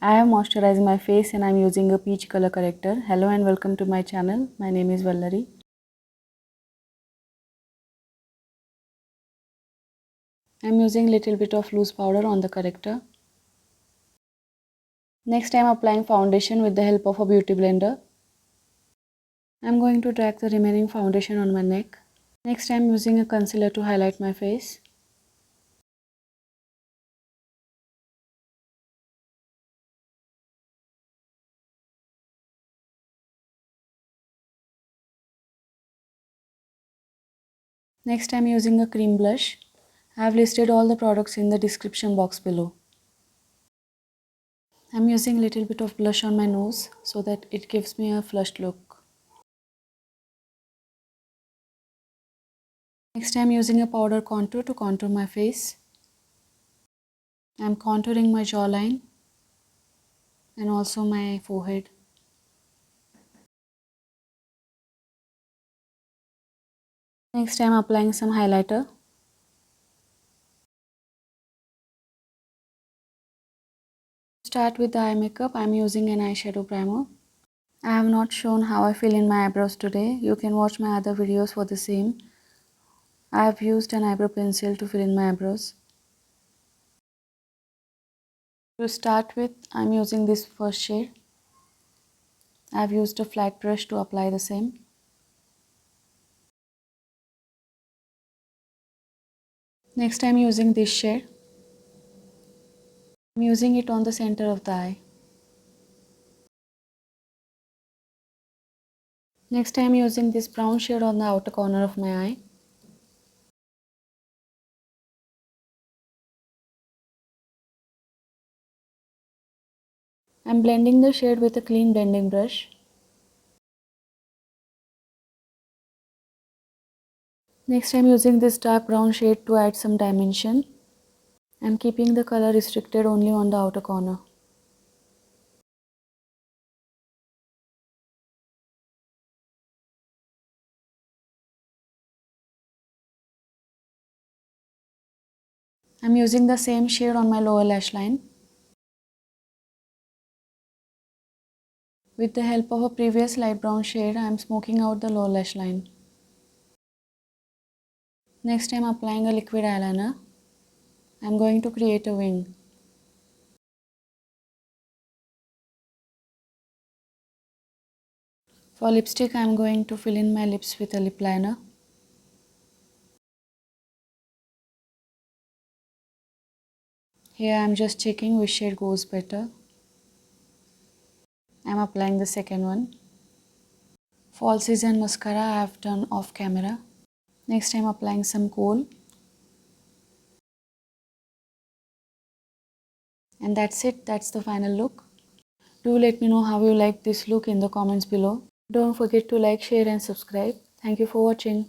I am moisturizing my face and I am using a peach color corrector. Hello and welcome to my channel. My name is Vallari. I am using little bit of loose powder on the corrector. Next I am applying foundation with the help of a beauty blender. I am going to drag the remaining foundation on my neck. Next I am using a concealer to highlight my face. Next I am using a cream blush. I have listed all the products in the description box below. I am using a little bit of blush on my nose so that it gives me a flushed look. Next I am using a powder contour to contour my face. I am contouring my jawline and also my forehead. Next I am applying some highlighter. To start with the eye makeup, I am using an eyeshadow primer. I have not shown how I fill in my eyebrows today. You can watch my other videos for the same. I have used an eyebrow pencil to fill in my eyebrows. To start with, I am using this first shade. I have used a flat brush to apply the same. Next I am using this shade. I am using it on the center of the eye. Next I am using this brown shade on the outer corner of my eye. I am blending the shade with a clean blending brush. Next I am using this dark brown shade to add some dimension. I am keeping the color restricted only on the outer corner. I am using the same shade on my lower lash line. With the help of a previous light brown shade, I am smoking out the lower lash line. Next I am applying a liquid eyeliner. I am going to create a wing. For lipstick, I am going to fill in my lips with a lip liner. Here I am just checking which shade goes better. I am applying the second one. Falsies and mascara I have done off camera. Next I am applying some kohl. And that's it, that's the final look. Do let me know how you like this look in the comments below. Don't forget to like, share and subscribe. Thank you for watching.